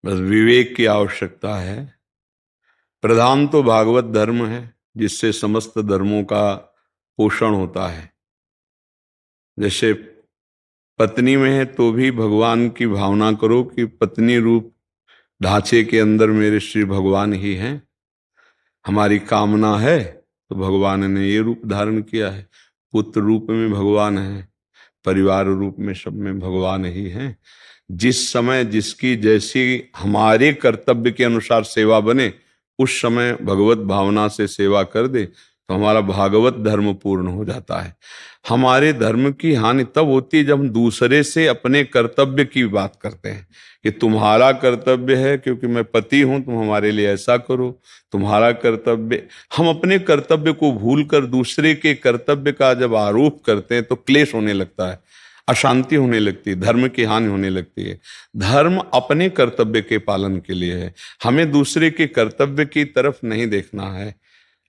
बस विवेक की आवश्यकता है। प्रधान तो भागवत धर्म है, जिससे समस्त धर्मों का पोषण होता है। जैसे पत्नी में है तो भी भगवान की भावना करो कि पत्नी रूप ढांचे के अंदर मेरे श्री भगवान ही हैं। हमारी कामना है तो भगवान ने ये रूप धारण किया है। पुत्र रूप में भगवान है, परिवार रूप में सब में भगवान ही हैं। जिस समय जिसकी जैसी हमारे कर्तव्य के अनुसार सेवा बने, उस समय भगवत भावना से सेवा कर दे तो हमारा भागवत धर्म पूर्ण हो जाता है। हमारे धर्म की हानि तब होती है जब हम दूसरे से अपने कर्तव्य की बात करते हैं कि तुम्हारा कर्तव्य है क्योंकि मैं पति हूं, तुम हमारे लिए ऐसा करो। तुम्हारा कर्तव्य, हम अपने कर्तव्य को भूलकर दूसरे के कर्तव्य का जब आरोप करते हैं तो क्लेश होने लगता है, अशांति होने लगती है, धर्म की हानि होने लगती है। धर्म अपने कर्तव्य के पालन के लिए है, हमें दूसरे के कर्तव्य की तरफ नहीं देखना है।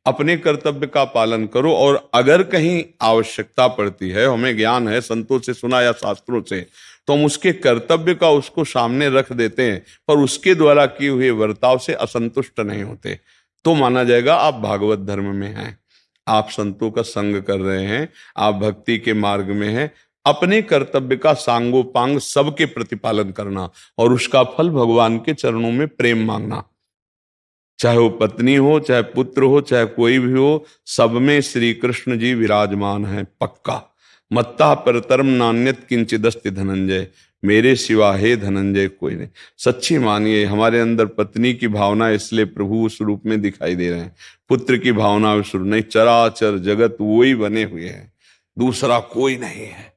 अपने कर्तव्य का पालन करो, और अगर कहीं आवश्यकता पड़ती है, हमें ज्ञान है संतों से सुना या शास्त्रों से, तो हम उसके कर्तव्य का उसको सामने रख देते हैं, पर उसके द्वारा किए हुए वर्ताव से असंतुष्ट नहीं होते, तो माना जाएगा आप भागवत धर्म में हैं, आप संतों का संग कर रहे हैं, आप भक्ति के मार्ग में हैं। अपने कर्तव्य का सांगोपांग सबके प्रतिपालन करना और उसका फल भगवान के चरणों में प्रेम मांगना, चाहे वो पत्नी हो, चाहे पुत्र हो, चाहे कोई भी हो, सब में श्री कृष्ण जी विराजमान है पक्का। मत्ता परतरम नान्यत किंचिदस्ति धनंजय, मेरे सिवा हे धनंजय कोई नहीं। सच्ची मानिए, हमारे अंदर पत्नी की भावना इसलिए प्रभु उस रूप में दिखाई दे रहे हैं, पुत्र की भावना उस रूप नहीं, चराचर जगत वही बने हुए हैं, दूसरा कोई नहीं है।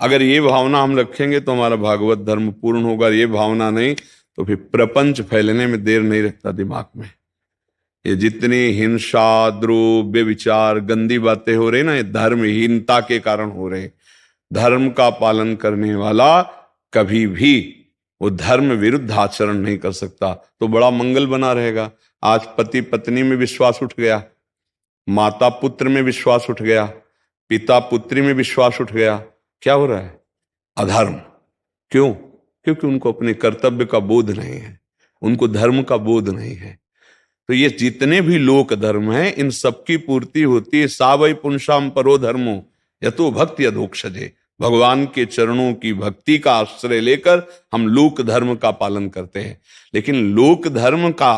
अगर ये भावना हम रखेंगे तो हमारा भागवत धर्म पूर्ण होगा। ये भावना नहीं तो फिर प्रपंच फैलने में देर नहीं रखता दिमाग में। ये जितनी हिंसा, द्रोह, व्यभिचार, गंदी बातें हो रही ना, ये धर्महीनता के कारण हो रहे। धर्म का पालन करने वाला कभी भी वो धर्म विरुद्ध आचरण नहीं कर सकता, तो बड़ा मंगल बना रहेगा। आज पति पत्नी में विश्वास उठ गया, माता पुत्र में विश्वास उठ गया, पिता पुत्री में विश्वास उठ गया, क्या हो रहा है? अधर्म। क्यों? क्योंकि उनको अपने कर्तव्य का बोध नहीं है, उनको धर्म का बोध नहीं है। तो ये जितने भी लोक धर्म हैं, इन सबकी पूर्ति होती है सा वै पुंसाम परो धर्मो यतो भक्ति अधोक्षजे। भगवान के चरणों की भक्ति का आश्रय लेकर हम लोक धर्म का पालन करते हैं। लेकिन लोक धर्म का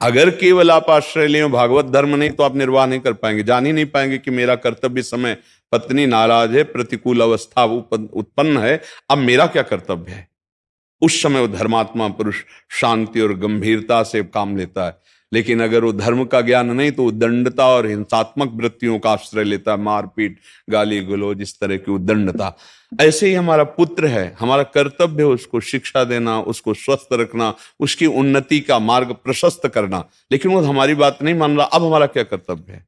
अगर केवल आप आश्रय लें, भागवत धर्म नहीं, तो आप निर्वाह नहीं कर पाएंगे, जान ही नहीं पाएंगे कि मेरा कर्तव्य समय पत्नी नाराज है, प्रतिकूल अवस्था उत्पन्न है, अब मेरा क्या कर्तव्य है। उस समय वो धर्मात्मा पुरुष शांति और गंभीरता से काम लेता है। लेकिन अगर वो धर्म का ज्ञान नहीं तो उद्दंडता और हिंसात्मक वृत्तियों का आश्रय लेता है, मारपीट, गाली गलौज, इस तरह की उद्दंडता। ऐसे ही हमारा पुत्र है, हमारा कर्तव्य है उसको शिक्षा देना, उसको स्वस्थ रखना, उसकी उन्नति का मार्ग प्रशस्त करना। लेकिन वो हमारी बात नहीं मान रहा, अब हमारा क्या कर्तव्य है?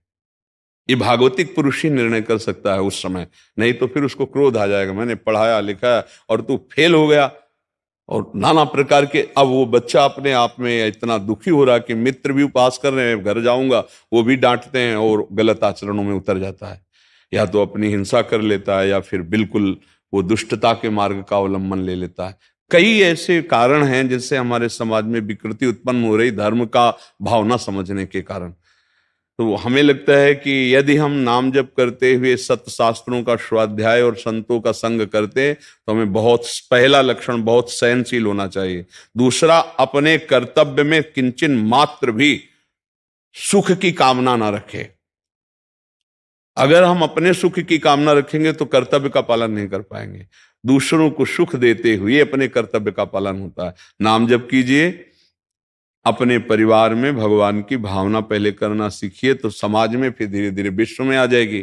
ये भागवतिक पुरुष ही निर्णय कर सकता है उस समय, नहीं तो फिर उसको क्रोध आ जाएगा, मैंने पढ़ाया लिखाया और तू फेल हो गया, और नाना प्रकार के। अब वो बच्चा अपने आप में इतना दुखी हो रहा कि मित्र भी उपवास कर रहे हैं, घर जाऊंगा वो भी डांटते हैं, और गलत आचरणों में उतर जाता है, या तो अपनी हिंसा कर लेता है या फिर बिल्कुल वो दुष्टता के मार्ग का अवलंबन ले लेता है। कई ऐसे कारण हैं जिनसे हमारे समाज में विकृति उत्पन्न हो रही, धर्म का भावना समझने के कारण। तो हमें लगता है कि यदि हम नाम जप करते हुए सत्य शास्त्रों का स्वाध्याय और संतों का संग करते हैं तो हमें बहुत, पहला लक्षण बहुत सहनशील होना चाहिए। दूसरा, अपने कर्तव्य में किंचन मात्र भी सुख की कामना ना रखे। अगर हम अपने सुख की कामना रखेंगे तो कर्तव्य का पालन नहीं कर पाएंगे। दूसरों को सुख देते हुए अपने कर्तव्य का पालन होता है। नाम जप कीजिए, अपने परिवार में भगवान की भावना पहले करना सीखिए, तो समाज में फिर धीरे धीरे विश्व में आ जाएगी।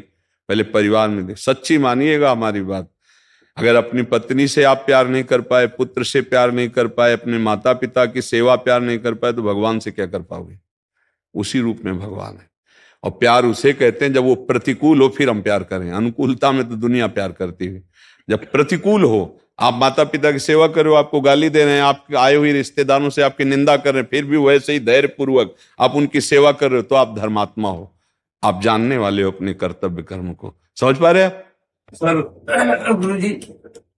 पहले परिवार में सच्ची मानिएगा हमारी बात। अगर अपनी पत्नी से आप प्यार नहीं कर पाए, पुत्र से प्यार नहीं कर पाए, अपने माता पिता की सेवा प्यार नहीं कर पाए, तो भगवान से क्या कर पाओगे? उसी रूप में भगवान है। और प्यार उसे कहते हैं जब वो प्रतिकूल हो फिर हम प्यार करें। अनुकूलता में तो दुनिया प्यार करती है, जब प्रतिकूल हो, आप माता पिता की सेवा कर रहे हो, आपको गाली दे रहे हैं, आप आए हुए रिश्तेदारों से आपकी निंदा कर रहे हैं, फिर भी वैसे ही धैर्य पूर्वक आप उनकी सेवा कर रहे हो, तो आप धर्मात्मा हो, आप जानने वाले हो अपने कर्तव्य कर्म को। समझ पा रहे हैं आप? सर गुरु जी,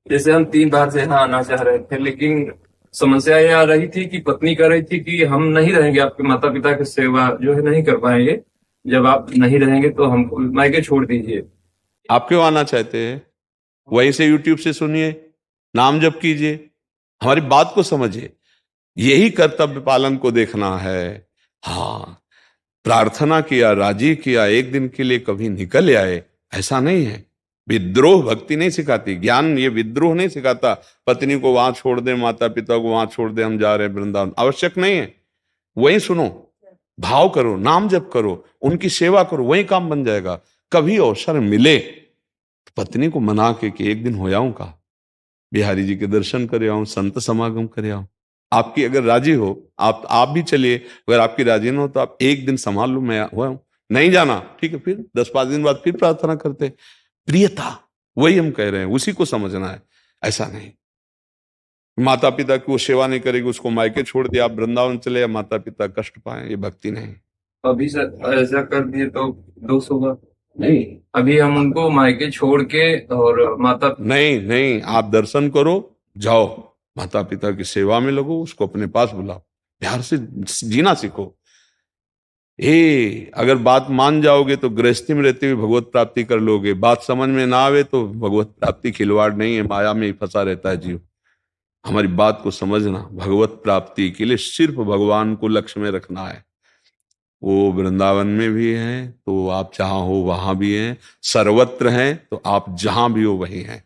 जैसे हम 3 बार से यहाँ आना चाह रहे थे, लेकिन समस्या ये आ रही थी कि पत्नी कह रही थी कि हम नहीं रहेंगे, आपके माता पिता की सेवा जो है नहीं कर पाएंगे, जब आप नहीं रहेंगे तो हमको मायके छोड़ दीजिए। आप क्यों आना चाहते हैं? वहीं से यूट्यूब से सुनिए, नाम जप कीजिए, हमारी बात को समझिए। यही कर्तव्य पालन को देखना है। हाँ, प्रार्थना किया, राजी किया, एक दिन के लिए कभी निकल आए, ऐसा नहीं है। विद्रोह भक्ति नहीं सिखाती, ज्ञान ये विद्रोह नहीं सिखाता। पत्नी को वहां छोड़ दे, माता पिता को वहां छोड़ दे, हम जा रहे हैं वृंदावन, आवश्यक नहीं है। वहीं सुनो, भाव करो, नाम जप करो, उनकी सेवा करो, वही काम बन जाएगा। कभी अवसर मिले पत्नी को मना के एक दिन हो जाऊं का, बिहारी जी के दर्शन करे आऊं, संत समागम करे आऊं। आपकी अगर राजी हो, आप भी चलिए। अगर आपकी राजी ना हो तो आप एक दिन संभाल लो, मैं हुआ हूं। नहीं जाना, ठीक है, फिर 10-5 दिन बाद फिर प्रार्थना करते। प्रियता, वही हम कह रहे हैं, उसी को समझना है। ऐसा नहीं माता पिता की वो सेवा नहीं करेगी, उसको मायके छोड़ दिया, आप वृंदावन चले, या माता पिता कष्ट पाए, ये भक्ति नहीं। अभी सर ऐसा कर दिए तो दोष होगा नहीं, अभी हम उनको मायके छोड़ के और माता नहीं नहीं, आप दर्शन करो, जाओ, माता पिता की सेवा में लगो, उसको अपने पास बुलाओ, प्यार से जीना सीखो। अगर बात मान जाओगे तो गृहस्थी में रहते हुए भगवत प्राप्ति कर लोगे। बात समझ में ना आवे तो भगवत प्राप्ति खिलवाड़ नहीं है, माया में ही फंसा रहता है जीव। हमारी बात को समझना, भगवत प्राप्ति के लिए सिर्फ भगवान को लक्ष्य में रखना है। वो वृंदावन में भी हैं तो आप जहां हो वहां भी हैं, सर्वत्र हैं तो आप जहां भी हो वहीं हैं।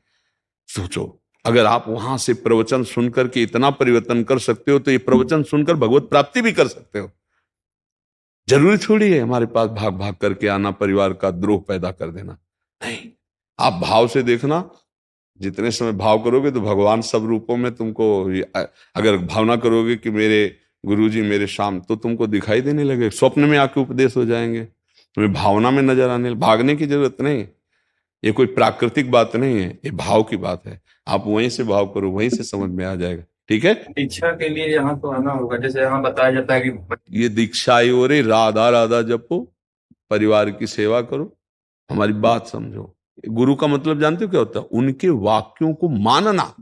सोचो, अगर आप वहां से प्रवचन सुनकर के इतना परिवर्तन कर सकते हो तो ये प्रवचन सुनकर भगवत प्राप्ति भी कर सकते हो। जरूरी थोड़ी है हमारे पास भाग भाग करके आना, परिवार का द्रोह पैदा कर देना। नहीं, आप भाव से देखना, जितने समय भाव करोगे तो भगवान सब रूपों में तुमको, अगर भावना करोगे कि मेरे गुरुजी मेरे शाम, तो तुमको दिखाई देने लगे, स्वप्न में आके उपदेश हो जाएंगे, तुम्हें भावना में नजर आने। भागने की जरूरत नहीं, ये कोई प्राकृतिक बात नहीं है, ये भाव की बात है। आप वहीं से भाव करो, वहीं से समझ में आ जाएगा। ठीक है, इच्छा के लिए यहाँ तो आना होगा, जैसे यहाँ बताया जाता है कि ये दीक्षा ही हो रही, राधा राधा जपो, परिवार की सेवा करो, हमारी बात समझो। गुरु का मतलब जानते हो क्या होता है? उनके वाक्यों को मानना।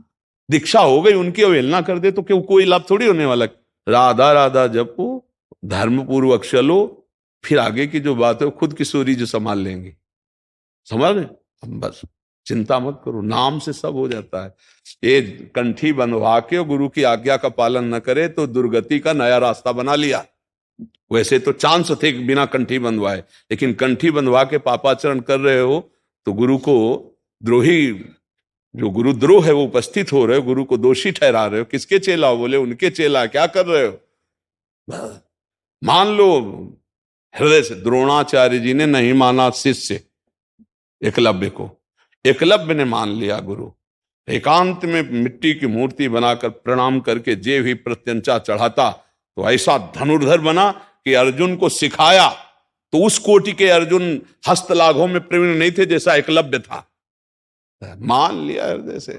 दीक्षा हो गई, उनकी अवहेलना कर दे तो क्यों, कोई लाभ थोड़ी होने वाला। राधा राधा जपो, धर्म पूर्वक चलो, फिर आगे की जो बात है वो खुद किशोरी जो संभाल लेंगे। समझ रहे? बस चिंता मत करो, नाम से सब हो जाता है। ये कंठी बंधवा के गुरु की आज्ञा का पालन न करे तो दुर्गति का नया रास्ता बना लिया। वैसे तो चांस थे बिना कंठी बंधवाए, लेकिन कंठी बंधवा के पापाचरण कर रहे हो तो गुरु को द्रोही, जो गुरु द्रोह है वो उपस्थित हो रहे हो, गुरु को दोषी ठहरा रहे हो। किसके चेला हो? बोले उनके चेला। क्या कर रहे हो? मान लो हृदय से। द्रोणाचार्य जी ने नहीं माना शिष्य एकलव्य को, एकलव्य ने मान लिया गुरु। एकांत में मिट्टी की मूर्ति बनाकर प्रणाम करके जे भी प्रत्यंचा चढ़ाता तो ऐसा धनुर्धर बना कि अर्जुन को सिखाया तो उस कोटि के अर्जुन हस्तलाघों में प्रवीण नहीं थे जैसा एकलव्य था। मान लिया हृदय से,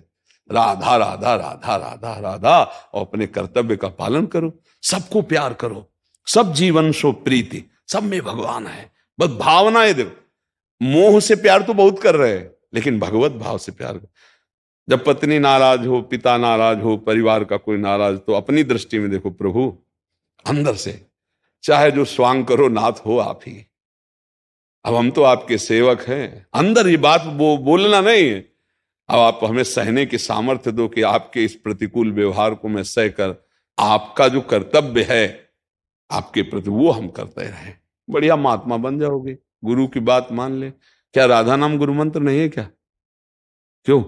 राधा राधा राधा राधा राधा, और अपने कर्तव्य का पालन करो, सबको प्यार करो। सब जीवन सो प्रीति, सब में भगवान है। बस भावनाएं देखो, मोह से प्यार तो बहुत कर रहे हैं, लेकिन भगवत भाव से प्यार करो। जब पत्नी नाराज हो, पिता नाराज हो, परिवार का कोई नाराज, तो अपनी दृष्टि में देखो प्रभु, अंदर से चाहे जो स्वांग करो नाथ हो आप ही। अब हम तो आपके सेवक हैं, अंदर ये बात बोलना नहीं है। अब आप हमें सहने की सामर्थ्य दो कि आपके इस प्रतिकूल व्यवहार को मैं सह कर आपका जो कर्तव्य है आपके प्रति वो हम करते रहें। बढ़िया महात्मा बन जाओगे, गुरु की बात मान ले। क्या राधा नाम गुरु मंत्र नहीं है क्या? क्यों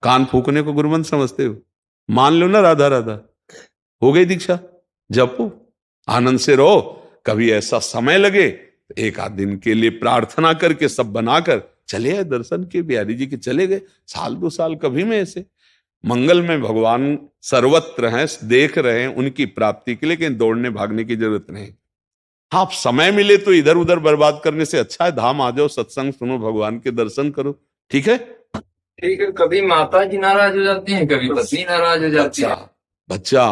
कान फूकने को गुरु मंत्र समझते हो? मान लो ना राधा राधा, हो गई दीक्षा, जपो, आनंद से रहो। कभी ऐसा समय लगे तो एक आध दिन के लिए प्रार्थना करके सब बनाकर चले आए दर्शन के, बिहारी जी के चले गए। 1-2 साल कभी में ऐसे मंगल में भगवान सर्वत्र हैं, देख रहे हैं उनकी प्राप्ति के लिए, लेकिन दौड़ने भागने की जरूरत नहीं। हाँ, समय मिले तो इधर उधर बर्बाद करने से अच्छा है धाम आ जाओ, सत्संग सुनो, भगवान के दर्शन करो। ठीक है, ठीक है। कभी माता जी नाराज हो जाती हैं, कभी पत्नी नाराज हो जाती है। बच्चा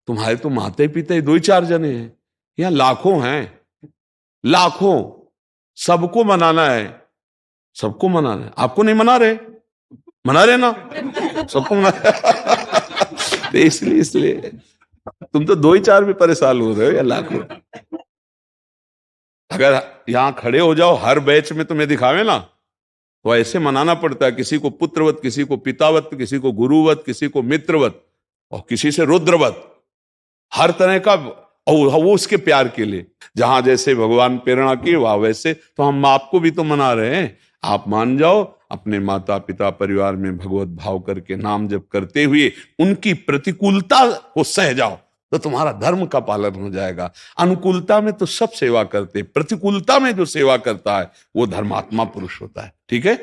तुम्हारे तो माते पिता 2-4 जने हैं, यहाँ लाखों हैं, लाखों। सबको मनाना है, सबको मनाना है। आपको नहीं मना रहे? मना रहे ना, सबको मना तो इसलिए तुम तो 2 ही 4 में परेशान हो रहे हो या लाखों। अगर यहां खड़े हो जाओ हर बैच में तुम्हें दिखावे ना, तो ऐसे मनाना पड़ता है, किसी को पुत्रवत, किसी को पितावत, किसी को गुरुवत, किसी को मित्रवत, और किसी से रुद्रवत, हर तरह का। और वो उसके प्यार के लिए, जहां जैसे भगवान प्रेरणा किए वहां वैसे। तो हम आपको भी तो मना रहे हैं, आप मान जाओ, अपने माता पिता परिवार में भगवत भाव करके नाम जप करते हुए उनकी प्रतिकूलता को सह जाओ, तो तुम्हारा धर्म का पालन हो जाएगा। अनुकूलता में तो सब सेवा करते, प्रतिकूलता में जो सेवा करता है वो धर्मात्मा पुरुष होता है। ठीक है।